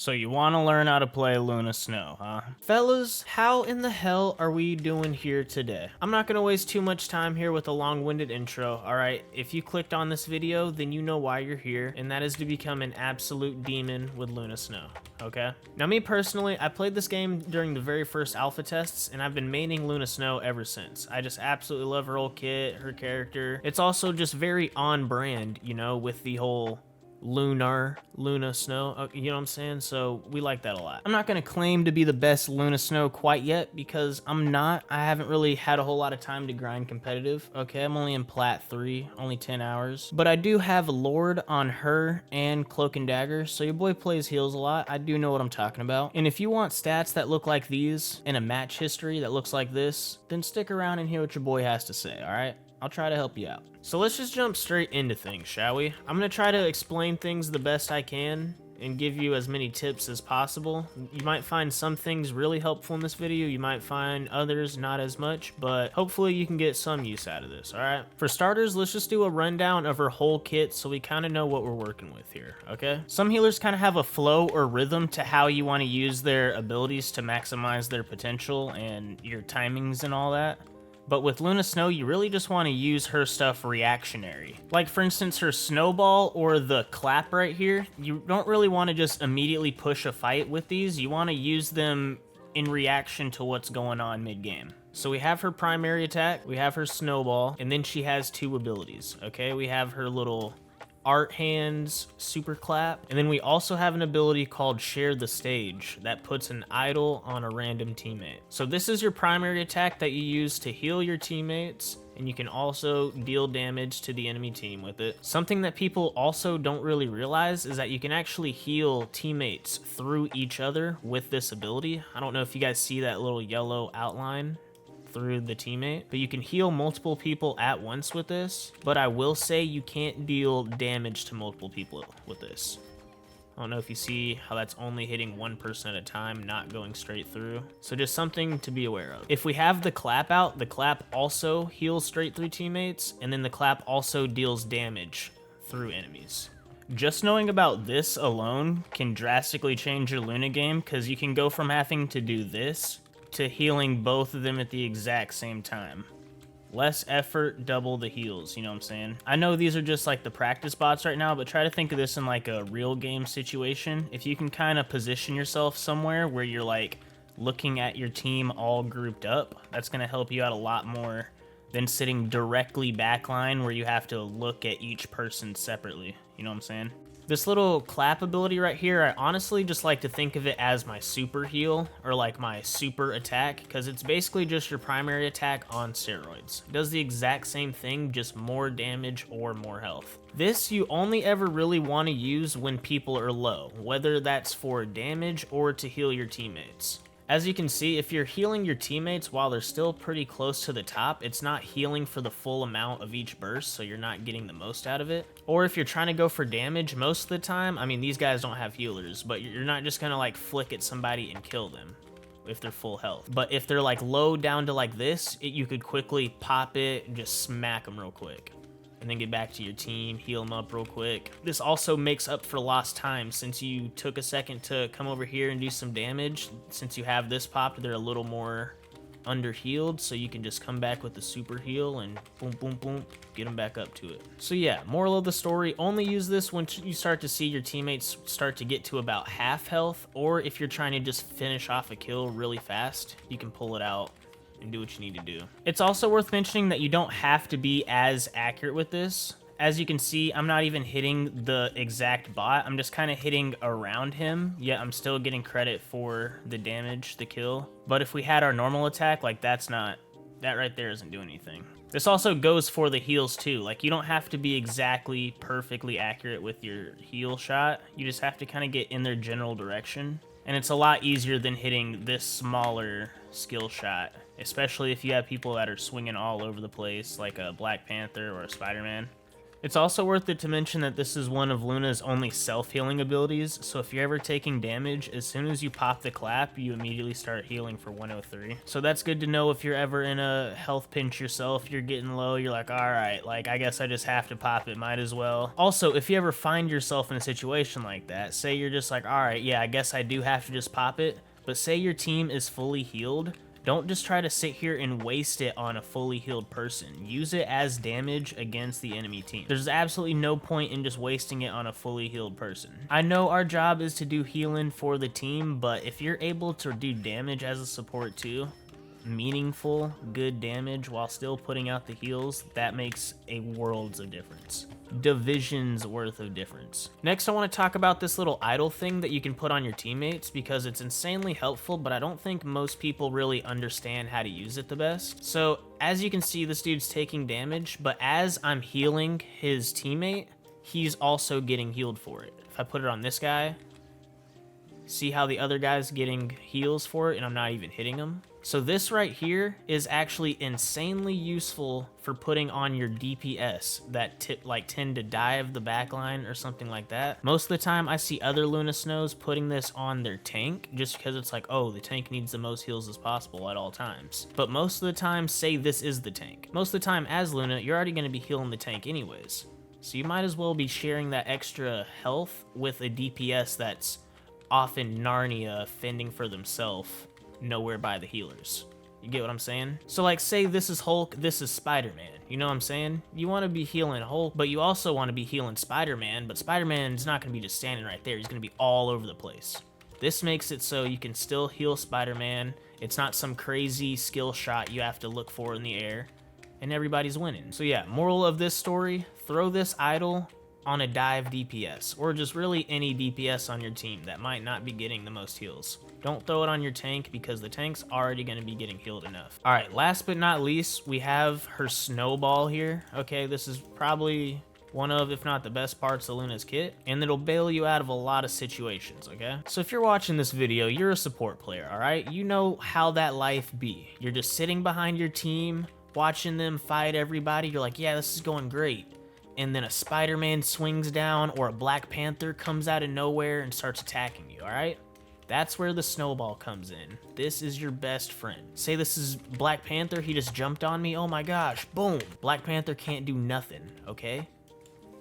So you want to learn how to play Luna Snow, huh? Fellas, how in the hell are we doing here today? I'm not going to waste too much time here with a long-winded intro, alright? If you clicked on this video, then you know why you're here, and that is to become an absolute demon with Luna Snow, okay? Now me personally, I played this game during the very first alpha tests, and I've been maining Luna Snow ever since. I just absolutely love her old kit, her character. It's also just very on brand, you know, with the whole Luna Snow, you know what I'm saying? So we like that a lot. I'm not gonna claim to be the best Luna Snow quite yet because I'm not. I haven't really had a whole lot of time to grind competitive, okay? I'm only in Plat 3, only 10 hours. But I do have Lord on her and Cloak and Dagger, so your boy plays heals a lot. I do know what I'm talking about. And if you want stats that look like these and a match history that looks like this, then stick around and hear what your boy has to say, all right? I'll try to help you out. So let's just jump straight into things, shall we? I'm gonna try to explain things the best I can and give you as many tips as possible. You might find some things really helpful in this video, you might find others not as much, but hopefully you can get some use out of this, alright? For starters, let's just do a rundown of her whole kit so we kind of know what we're working with here, okay? Some healers kind of have a flow or rhythm to how you want to use their abilities to maximize their potential and your timings and all that. But with Luna Snow, you really just want to use her stuff reactionary. Like for instance, her Snowball or the clap right here, you don't really want to just immediately push a fight with these. You want to use them in reaction to what's going on mid-game. So we have her primary attack, we have her Snowball, and then she has two abilities, okay? We have her little Art Hands super clap, and then we also have an ability called Share the Stage that puts an idol on a random teammate. So this is your primary attack that you use to heal your teammates, and you can also deal damage to the enemy team with it. Something that people also don't really realize is that you can actually heal teammates through each other with this ability. I don't know if you guys see that little yellow outline through the teammate, but you can heal multiple people at once with this. But I will say you can't deal damage to multiple people with this. I don't know if you see how that's only hitting one person at a time, not going straight through. So just something to be aware of. If we have the clap out, the clap also heals straight through teammates, and then the clap also deals damage through enemies. Just knowing about this alone can drastically change your Luna game, because you can go from having to do this to healing both of them at the exact same time. Less effort, double the heals, you know what I'm saying? I know these are just like the practice bots right now, but try to think of this in like a real game situation. If you can kind of position yourself somewhere where you're like looking at your team all grouped up, that's gonna help you out a lot more than sitting directly backline where you have to look at each person separately, you know what I'm saying? This little clap ability right here, I honestly just like to think of it as my super heal, or like my super attack, because it's basically just your primary attack on steroids. It does the exact same thing, just more damage or more health. This you only ever really want to use when people are low, whether that's for damage or to heal your teammates. As you can see, if you're healing your teammates while they're still pretty close to the top, it's not healing for the full amount of each burst, so you're not getting the most out of it. Or if you're trying to go for damage most of the time, I mean, these guys don't have healers, but you're not just gonna like flick at somebody and kill them if they're full health. But if they're like low down to like this, you could quickly pop it and just smack them real quick. And then get back to your team, heal them up real quick. This also makes up for lost time since you took a second to come over here and do some damage. Since you have this popped, they're a little more under healed, so you can just come back with the super heal and boom, boom, boom, get them back up to it. So yeah, moral of the story, only use this when you start to see your teammates start to get to about half health, or if you're trying to just finish off a kill really fast, you can pull it out and do what you need to do. It's also worth mentioning that you don't have to be as accurate with this. As you can see, I'm not even hitting the exact bot. I'm just kind of hitting around him, yet I'm still getting credit for the damage, the kill. But if we had our normal attack, like that right there isn't doing anything. This also goes for the heals too. Like you don't have to be exactly perfectly accurate with your heal shot. You just have to kind of get in their general direction. And it's a lot easier than hitting this smaller skill shot, especially if you have people that are swinging all over the place, like a Black Panther or a Spider-Man. It's also worth it to mention that this is one of Luna's only self-healing abilities, so if you're ever taking damage, as soon as you pop the clap, you immediately start healing for 103. So that's good to know if you're ever in a health pinch yourself, you're getting low, you're like, alright, like, I guess I just have to pop it, might as well. Also, if you ever find yourself in a situation like that, say you're just like, alright, yeah, I guess I do have to just pop it, but say your team is fully healed, don't just try to sit here and waste it on a fully healed person. Use it as damage against the enemy team. There's absolutely no point in just wasting it on a fully healed person. I know our job is to do healing for the team, but if you're able to do damage as a support too, meaningful, good damage while still putting out the heals, that makes a worlds of difference. Divisions worth of difference. Next, I want to talk about this little idol thing that you can put on your teammates because it's insanely helpful, but I don't think most people really understand how to use it the best. So as you can see, this dude's taking damage, but as I'm healing his teammate, he's also getting healed for it. If I put it on this guy, see how the other guy's getting heals for it and I'm not even hitting him? So this right here is actually insanely useful for putting on your DPS that tend to dive the backline or something like that. Most of the time I see other Luna Snows putting this on their tank just because it's like, oh, the tank needs the most heals as possible at all times. But most of the time, say this is the tank. Most of the time as Luna, you're already going to be healing the tank anyways. So you might as well be sharing that extra health with a DPS that's often Narnia fending for themselves, nowhere by the healers. You get what I'm saying? So like, say this is Hulk, this is Spider-Man. You know what I'm saying? You want to be healing Hulk, but you also want to be healing Spider-Man, but Spider-Man's not going to be just standing right there. He's going to be all over the place. This makes it so you can still heal Spider-Man. It's not some crazy skill shot you have to look for in the air, and everybody's winning. So yeah, moral of this story, throw this idol on a dive DPS, or just really any DPS on your team that might not be getting the most heals. Don't throw it on your tank because the tank's already going to be getting healed enough. All right, last but not least, we have her Snowball here. Okay, this is probably one of, if not the best parts of Luna's kit, and it'll bail you out of a lot of situations, okay? So if you're watching this video, you're a support player, all right? You know how that life be. You're just sitting behind your team, watching them fight everybody. You're like, yeah, this is going great. And then a Spider-Man swings down or a Black Panther comes out of nowhere and starts attacking you, all right? That's where the Snowball comes in. This is your best friend. Say this is Black Panther, he just jumped on me, oh my gosh, boom. Black Panther can't do nothing, okay?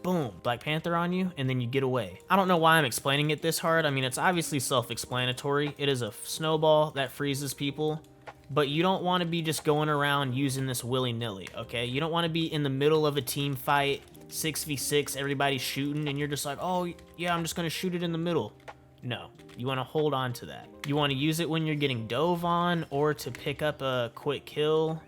Boom, Black Panther on you, and then you get away. I don't know why I'm explaining it this hard. I mean, it's obviously self-explanatory. It is a snowball that freezes people, but you don't want to be just going around using this willy-nilly, okay? You don't want to be in the middle of a team fight, 6v6, everybody's shooting, and you're just like, oh, yeah, I'm just going to shoot it in the middle. No, you want to hold on to that. You want to use it when you're getting dove on or to pick up a quick kill.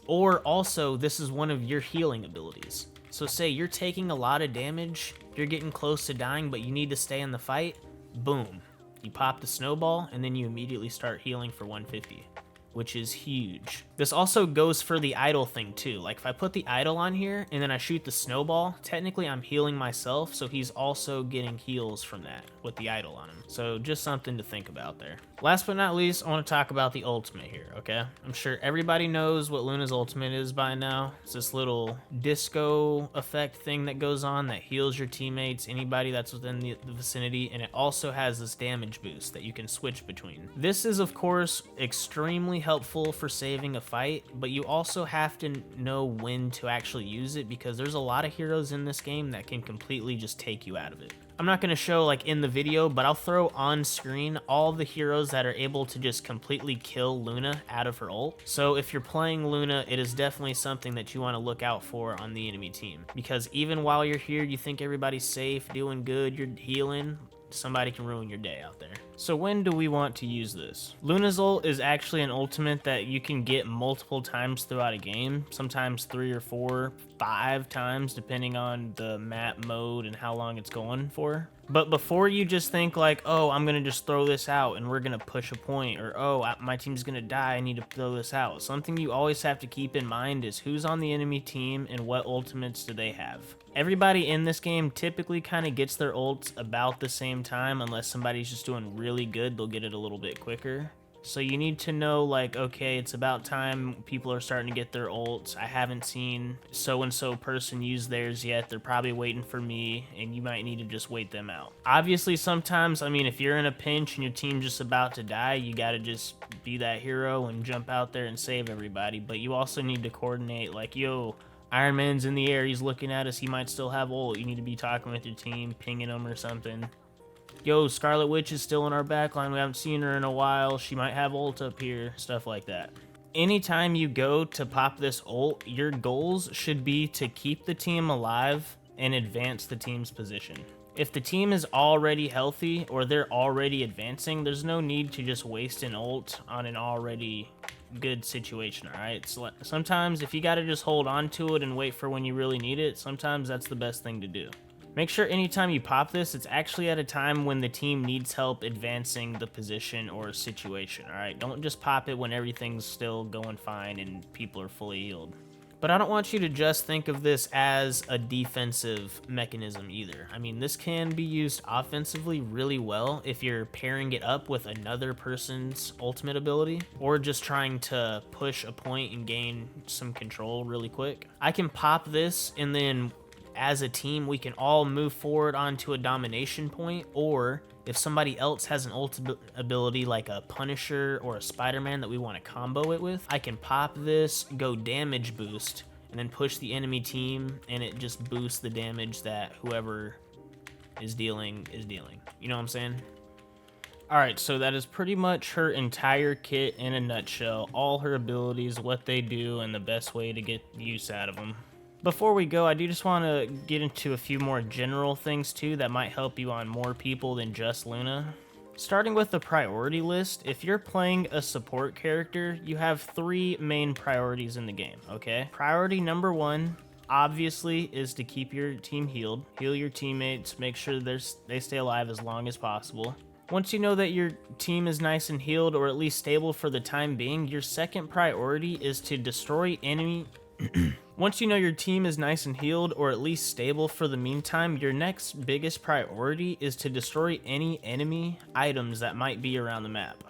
Or also, this is one of your healing abilities. So say you're taking a lot of damage, you're getting close to dying, but you need to stay in the fight. Boom. You pop the Snowball, and then you immediately start healing for 150. Which is huge. This also goes for the idol thing too. Like if I put the idol on here and then I shoot the Snowball, technically I'm healing myself, so he's also getting heals from that with the idol on him. So just something to think about there. Last but not least, I want to talk about the ultimate here, okay? I'm sure everybody knows what Luna's ultimate is by now. It's this little disco effect thing that goes on that heals your teammates, anybody that's within the vicinity, and it also has this damage boost that you can switch between. This is, of course, extremely helpful for saving a fight, but you also have to know when to actually use it because there's a lot of heroes in this game that can completely just take you out of it. I'm not going to show like in the video, but I'll throw on screen all the heroes that are able to just completely kill Luna out of her ult. So if you're playing Luna, it is definitely something that you want to look out for on the enemy team. Because even while you're here, you think everybody's safe, doing good, you're healing, somebody can ruin your day out there. So when do we want to use this? Luna's ult is actually an ultimate that you can get multiple times throughout a game, sometimes 3 or 4, 5 times, depending on the map mode and how long it's going for. But before you just think like, oh, I'm gonna just throw this out and we're gonna push a point, or oh, my team's gonna die, I need to throw this out. Something you always have to keep in mind is who's on the enemy team and what ultimates do they have. Everybody in this game typically kind of gets their ults about the same time, unless somebody's just doing really good, they'll get it a little bit quicker. So you need to know, like, okay, it's about time people are starting to get their ults. I haven't seen so-and-so person use theirs yet. They're probably waiting for me, and you might need to just wait them out. Obviously, sometimes, I mean, if you're in a pinch and your team's just about to die, you gotta just be that hero and jump out there and save everybody. But you also need to coordinate, like, yo, Iron Man's in the air, he's looking at us, he might still have ult. You need to be talking with your team, pinging them or something. Yo, Scarlet Witch is still in our backline. We haven't seen her in a while. She might have ult up here. Stuff like that. Anytime you go to pop this ult, your goals should be to keep the team alive and advance the team's position. If the team is already healthy or they're already advancing, there's no need to just waste an ult on an already good situation, alright? So sometimes if you gotta just hold on to it and wait for when you really need it, sometimes that's the best thing to do. Make sure anytime you pop this, it's actually at a time when the team needs help advancing the position or situation, alright? Don't just pop it when everything's still going fine and people are fully healed. But I don't want you to just think of this as a defensive mechanism either. I mean, this can be used offensively really well if you're pairing it up with another person's ultimate ability, or just trying to push a point and gain some control really quick. I can pop this and then as a team, we can all move forward onto a domination point, or if somebody else has an ultimate ability like a Punisher or a Spider-Man that we want to combo it with, I can pop this, go damage boost, and then push the enemy team, and it just boosts the damage that whoever is dealing is dealing. You know what I'm saying? Alright, so that is pretty much her entire kit in a nutshell. All her abilities, what they do, and the best way to get use out of them. Before we go, I do just want to get into a few more general things too that might help you on more people than just Luna. Starting with the priority list, if you're playing a support character, you have 3 main priorities in the game, okay? Priority number 1, obviously, is to keep your team healed. Heal your teammates, make sure they stay alive as long as possible. Once you know that your team is nice and healed, or at least stable for the time being, your second priority is to destroy enemy... Once you know your team is nice and healed, or at least stable for the meantime, your next biggest priority is to destroy any enemy items that might be around the map.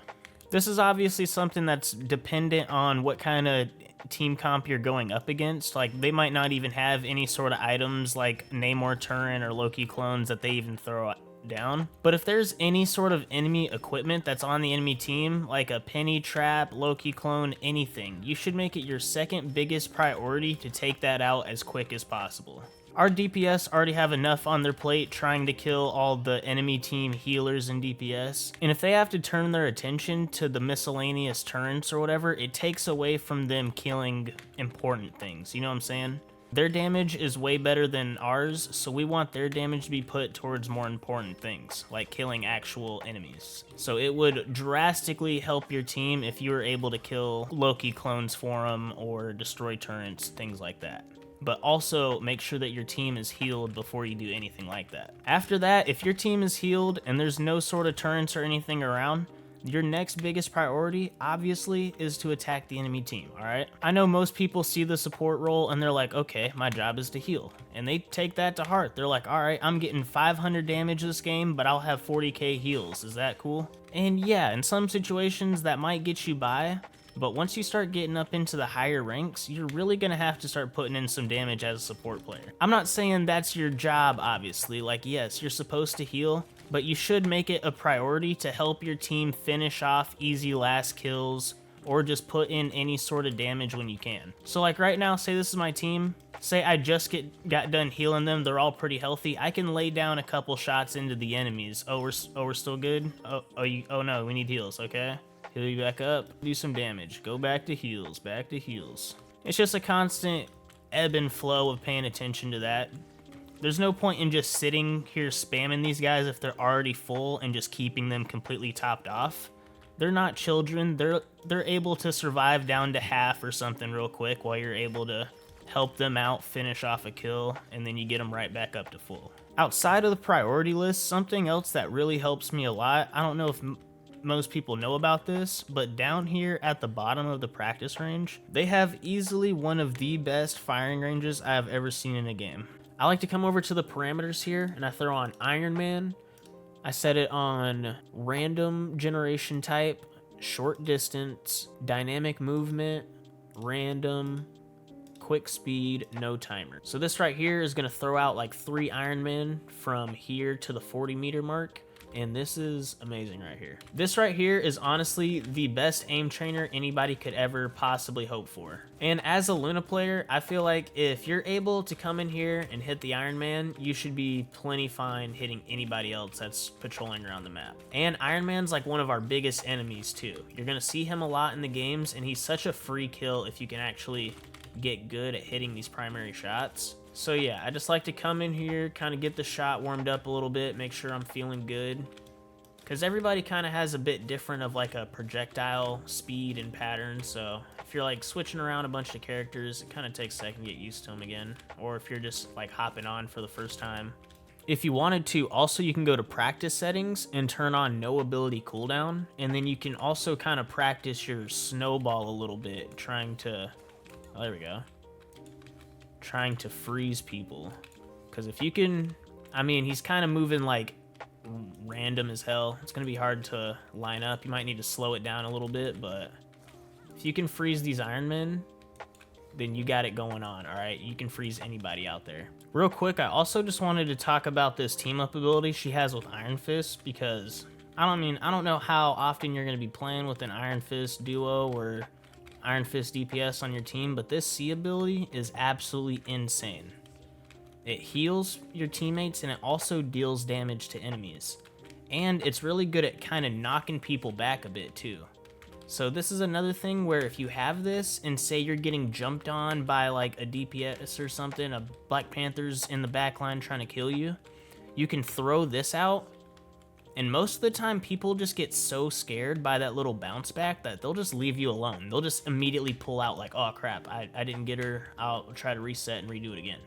This is obviously something that's dependent on what kind of team comp you're going up against. Like, they might not even have any sort of items like Namor Turret or Loki clones that they even throw down. But if there's any sort of enemy equipment that's on the enemy team, like a penny trap, Loki clone, anything, you should make it your second biggest priority to take that out as quick as possible. Our DPS already have enough on their plate trying to kill all the enemy team healers and DPS, and if they have to turn their attention to the miscellaneous turrets or whatever, it takes away from them killing important things, you know what I'm saying? Their damage is way better than ours, so we want their damage to be put towards more important things, like killing actual enemies. So it would drastically help your team if you were able to kill Loki clones for them or destroy turrets, things like that. But also make sure that your team is healed before you do anything like that. After that, if your team is healed and there's no sort of turrets or anything around, your next biggest priority, obviously, is to attack the enemy team, alright? I know most people see the support role and they're like, okay, my job is to heal. And they take that to heart. They're like, alright, I'm getting 500 damage this game, but I'll have 40k heals. Is that cool? And yeah, in some situations that might get you by, but once you start getting up into the higher ranks, you're really gonna have to start putting in some damage as a support player. I'm not saying that's your job, obviously. Like, yes, you're supposed to heal, but you should make it a priority to help your team finish off easy last kills, or just put in any sort of damage when you can. So like right now, say this is my team, say I just got done healing them, they're all pretty healthy, I can lay down a couple shots into the enemies. Oh, we're still good? Oh no, we need heals, okay? Heal you back up, do some damage, go back to heals, back to heals. It's just a constant ebb and flow of paying attention to that. There's no point in just sitting here spamming these guys if they're already full and just keeping them completely topped off. They're not children. They're able to survive down to half or something real quick while you're able to help them out, finish off a kill, and then you get them right back up to full. Outside of the priority list, something else that really helps me a lot, I don't know if most people know about this, but down here at the bottom of the practice range, they have easily one of the best firing ranges I have ever seen in a game. I like to come over to the parameters here and I throw on Iron Man. I set it on random generation type short distance, dynamic movement, random, quick speed, no timer. So this right here is gonna throw out like 3 Iron Man from here to the 40-meter mark. And this is amazing right here. This right here is honestly the best aim trainer anybody could ever possibly hope for. And as a Luna player, I feel like if you're able to come in here and hit the Iron Man, you should be plenty fine hitting anybody else that's patrolling around the map. And Iron Man's like one of our biggest enemies too. You're gonna see him a lot in the games, and he's such a free kill if you can actually get good at hitting these primary shots. So yeah, I just like to come in here, kind of get the shot warmed up a little bit, make sure I'm feeling good. Because everybody kind of has a bit different of like a projectile speed and pattern, so if you're like switching around a bunch of characters, it kind of takes a second to get used to them again. Or if you're just like hopping on for the first time. If you wanted to, also you can go to practice settings and turn on no ability cooldown, and then you can also kind of practice your snowball a little bit, trying to, oh, there we go. Trying to freeze people. Because if you can, I mean, he's kind of moving like random as hell. It's going to be hard to line up. You might need to slow it down a little bit, but if you can freeze these Iron Men, then you got it going on, all right? You can freeze anybody out there. Real quick, I also just wanted to talk about this team up ability she has with Iron Fist, because I don't know how often you're going to be playing with an Iron Fist duo or Iron Fist DPS on your team, but this C ability is absolutely insane. It heals your teammates and it also deals damage to enemies. And it's really good at kind of knocking people back a bit too. So this is another thing where if you have this and say you're getting jumped on by like a DPS or something, a Black Panther's in the back line trying to kill you, you can throw this out. And most of the time, people just get so scared by that little bounce back that they'll just leave you alone. They'll just immediately pull out like, oh crap, I didn't get her. I'll try to reset and redo it again.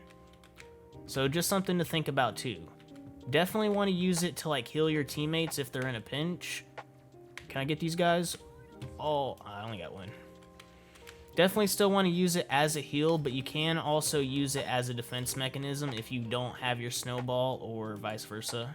So just something to think about too. Definitely want to use it to like heal your teammates if they're in a pinch. Can I get these guys? Oh, I only got one. Definitely still want to use it as a heal, but you can also use it as a defense mechanism if you don't have your snowball or vice versa.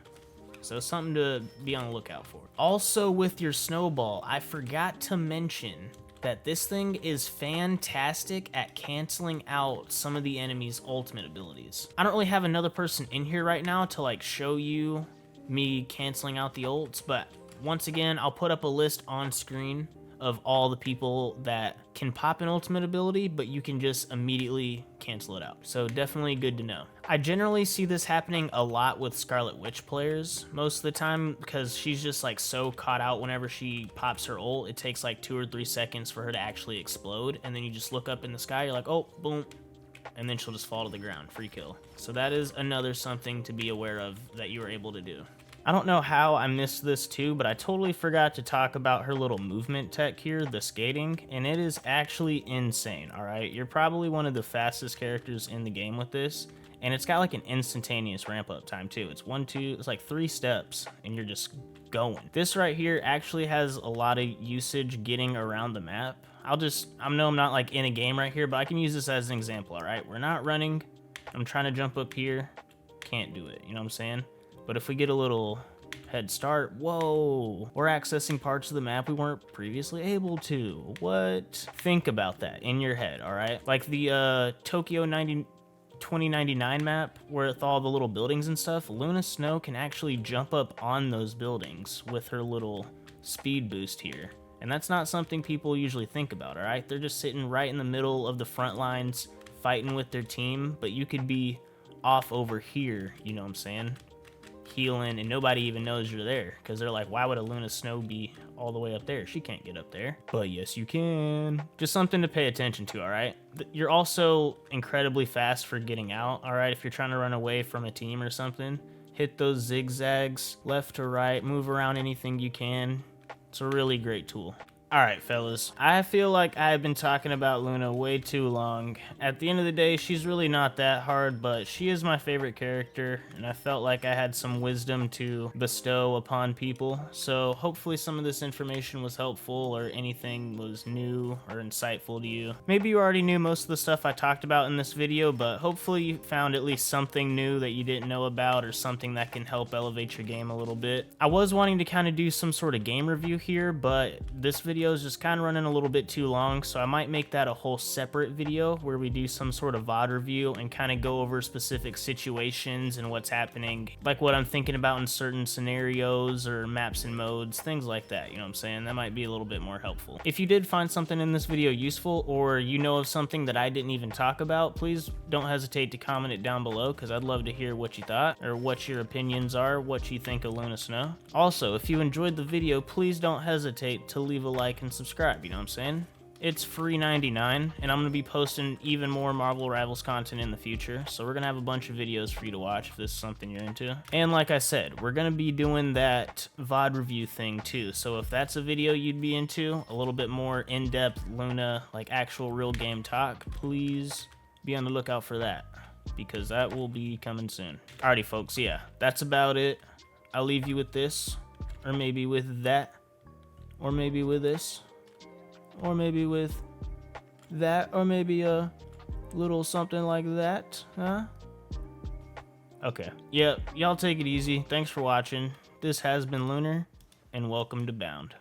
So something to be on the lookout for. Also with your snowball, I forgot to mention that this thing is fantastic at canceling out some of the enemy's ultimate abilities. I don't really have another person in here right now to like show you me canceling out the ults, but once again, I'll put up a list on screen of all the people that can pop an ultimate ability, but you can just immediately cancel it out. So definitely good to know. I generally see this happening a lot with Scarlet Witch players most of the time because she's just like so caught out whenever she pops her ult. It takes like 2 or 3 seconds for her to actually explode, and then you just look up in the sky, you're like, oh, boom, and then she'll just fall to the ground, free kill. So that is another something to be aware of that you were able to do. I don't know how I missed this too, but I totally forgot to talk about her little movement tech here, the skating, and it is actually insane, all right? You're probably one of the fastest characters in the game with this, and it's got like an instantaneous ramp up time too. It's 1, 2, it's like 3 steps, and you're just going. This right here actually has a lot of usage getting around the map. I know I'm not like in a game right here, but I can use this as an example, all right? We're not running. I'm trying to jump up here. Can't do it, you know what I'm saying? But if we get a little head start, whoa, we're accessing parts of the map we weren't previously able to. What? Think about that in your head, all right? Like the Tokyo 2099 map with all the little buildings and stuff, Luna Snow can actually jump up on those buildings with her little speed boost here. And that's not something people usually think about, all right? They're just sitting right in the middle of the front lines fighting with their team, but you could be off over here, you know what I'm saying? Healing, and nobody even knows you're there because they're like, why would a Luna Snow be all the way up there? She can't get up there. But yes, you can. Just something to pay attention to, all right? You're also incredibly fast for getting out, all right? If you're trying to run away from a team or something, hit those zigzags left to right, move around anything you can. It's a really great tool. Alright, fellas. I feel like I've been talking about Luna way too long. At the end of the day, she's really not that hard, but she is my favorite character, and I felt like I had some wisdom to bestow upon people. So hopefully some of this information was helpful, or anything was new or insightful to you. Maybe you already knew most of the stuff I talked about in this video, but hopefully you found at least something new that you didn't know about, or something that can help elevate your game a little bit. I was wanting to kind of do some sort of game review here, but this video is just kind of running a little bit too long, so I might make that a whole separate video where we do some sort of VOD review and kind of go over specific situations and what's happening, like what I'm thinking about in certain scenarios or maps and modes, things like that, you know what I'm saying? That might be a little bit more helpful. If you did find something in this video useful, or you know of something that I didn't even talk about, please don't hesitate to comment it down below, because I'd love to hear what you thought, or what your opinions are, what you think of Luna Snow. Also, if you enjoyed the video, please don't hesitate to leave a like and subscribe, you know what I'm saying? It's free 99, and I'm going to be posting even more Marvel Rivals content in the future, so we're going to have a bunch of videos for you to watch if this is something you're into. And like I said, we're going to be doing that VOD review thing too, so if that's a video you'd be into, a little bit more in-depth Luna, like actual real game talk, please be on the lookout for that, because that will be coming soon. Alrighty folks, yeah, that's about it. I'll leave you with this, or maybe with that, or maybe with this, or maybe with that, or maybe a little something like that, huh? Okay, yeah, y'all take it easy. Thanks for watching. This has been Lunar, and welcome to Bound.